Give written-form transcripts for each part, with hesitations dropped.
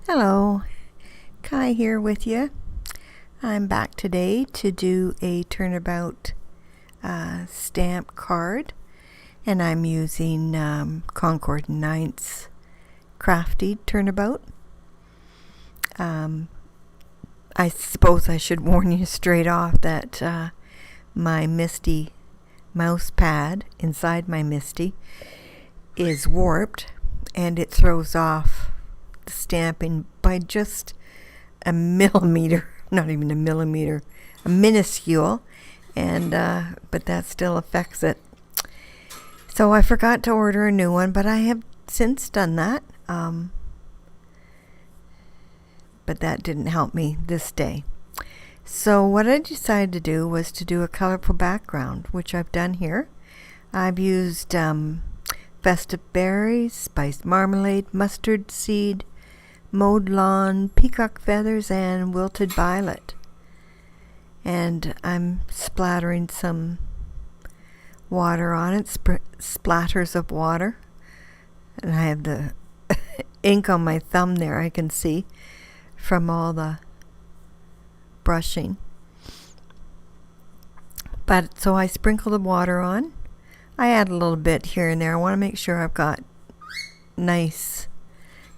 Hello, Kai here with you. I'm back today to do a turnabout stamp card, and I'm using Concord Ninth's Crafty Turnabout. I suppose I should warn you straight off that my Misty mouse pad inside my Misty is warped, and it throws off the stamping by just a millimeter, not even a millimeter, a minuscule, and but that still affects it. So I forgot to order a new one, but I have since done that. But that didn't help me this day. So what I decided to do was to do a colorful background, which I've done here. I've used festive berries, spiced marmalade, mustard seed, mowed lawn, peacock feathers, and wilted violet. And I'm splattering some water on it, splatters of water. And I have the ink on my thumb there, I can see, from all the brushing. But so I sprinkle the water on. I add a little bit here and there. I want to make sure I've got nice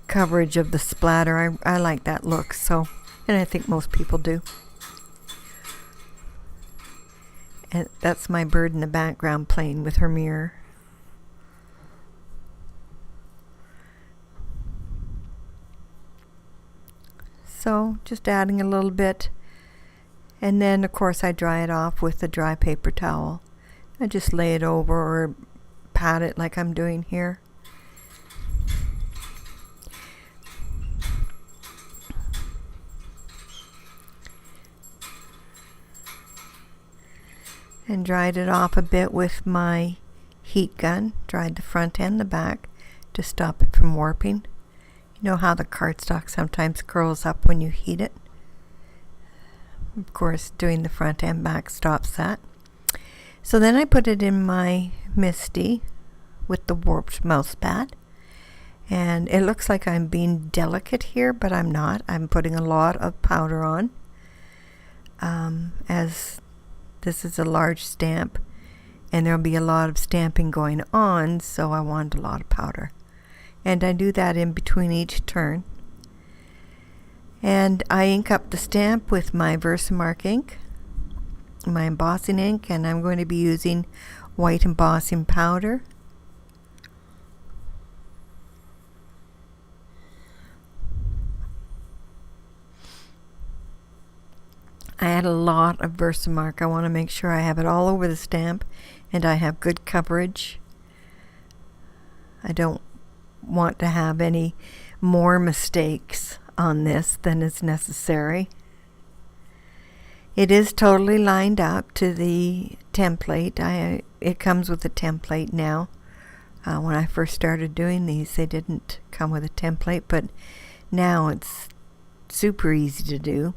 coverage of the splatter. I like that look, so, and I think most people do. And that's my bird in the background playing with her mirror. So just adding a little bit, and then of course I dry it off with a dry paper towel. I just lay it over or pat it like I'm doing here. And dried it off a bit with my heat gun. Dried the front and the back to stop it from warping. You know how the cardstock sometimes curls up when you heat it? Of course, doing the front and back stops that. So then I put it in my Misty with the warped mouse pad. And it looks like I'm being delicate here, but I'm not. I'm putting a lot of powder on. As this is a large stamp, and there'll be a lot of stamping going on, so I want a lot of powder. And I do that in between each turn. And I ink up the stamp with my Versamark ink, my embossing ink, and I'm going to be using white embossing powder. I add a lot of Versamark. I want to make sure I have it all over the stamp and I have good coverage. I don't want to have any more mistakes on this than is necessary. It is totally lined up to the template. It comes with a template now. When I first started doing these, they didn't come with a template, but now it's super easy to do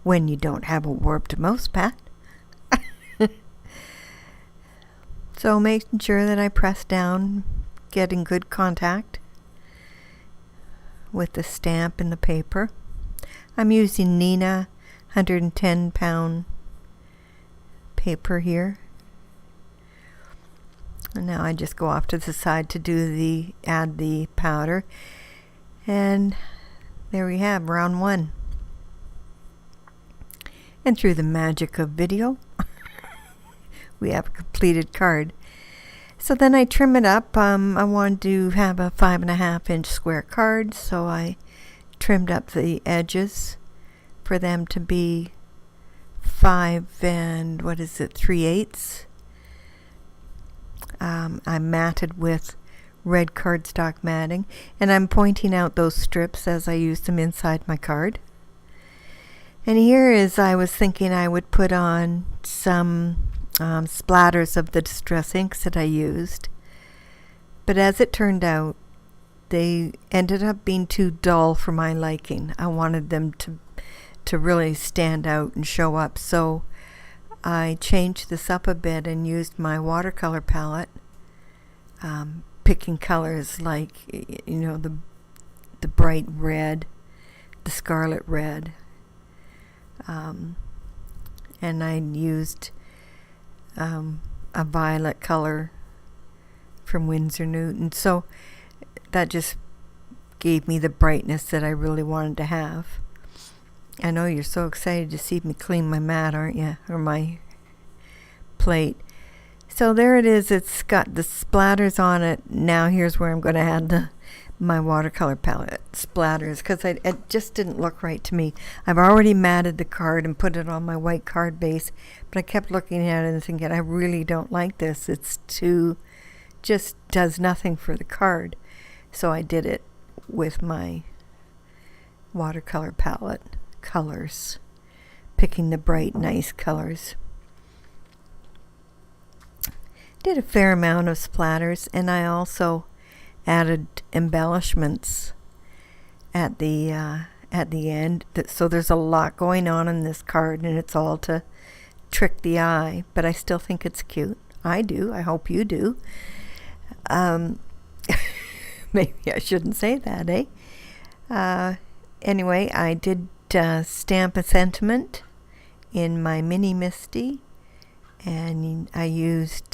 when you don't have a warped mouse pad. So making sure that I press down, getting good contact with the stamp and the paper. I'm using Neenah 110-pound paper here. And now I just go off to the side to add the powder. And there we have round one. And through the magic of video, we have a completed card. So then I trim it up. I wanted to have a 5.5-inch square card, so I trimmed up the edges for them to be 3/8. I matted with red cardstock matting, and I'm pointing out those strips as I use them inside my card. And here is, I was thinking I would put on some splatters of the distress inks that I used. But as it turned out, they ended up being too dull for my liking. I wanted them to really stand out and show up. So I changed this up a bit and used my watercolor palette, picking colors like, the the bright red, the scarlet red. And I used a violet color from Winsor Newton. So that just gave me the brightness that I really wanted to have. I know you're so excited to see me clean my mat, aren't you? Or my plate. So there it is. It's got the splatters on it. Now here's where I'm going to add my watercolor palette splatters, because it just didn't look right to me. I've already matted the card and put it on my white card base, but I kept looking at it and thinking, I really don't like this. It's too, just does nothing for the card. So I did it with my watercolor palette colors, picking the bright, nice colors. Did a fair amount of splatters, and I also added embellishments at the end. So there's a lot going on in this card, and it's all to trick the eye, but I still think it's cute. I do. I hope you do. Maybe I shouldn't say that, eh? Anyway, I did stamp a sentiment in my Mini Misty, and I used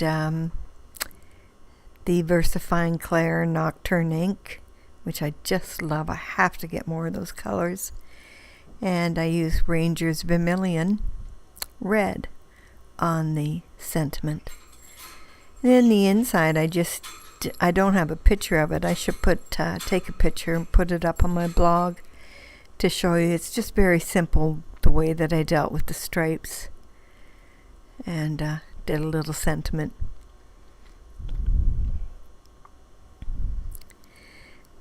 the VersaFine Clair Nocturne ink, which I just love. I have to get more of those colors. And I used Ranger's Vermilion Red on the sentiment. Then the inside, I don't have a picture of it. I should take a picture and put it up on my blog to show you. It's just very simple, the way that I dealt with the stripes, and did a little sentiment.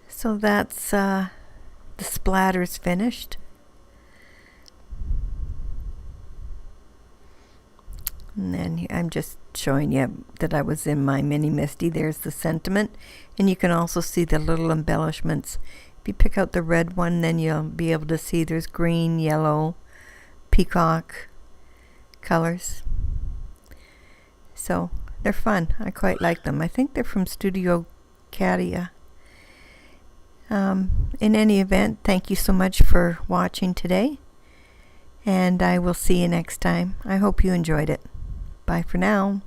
So that's the splatters finished. And then I'm just showing you that I was in my Mini Misty. There's the sentiment, and you can also see the little embellishments. If you pick out the red one, then you'll be able to see there's green, yellow, peacock colors. So they're fun. I quite like them. I think they're from Studio Cadia. In any event, thank you so much for watching today, and I will see you next time. I hope you enjoyed it. Bye for now.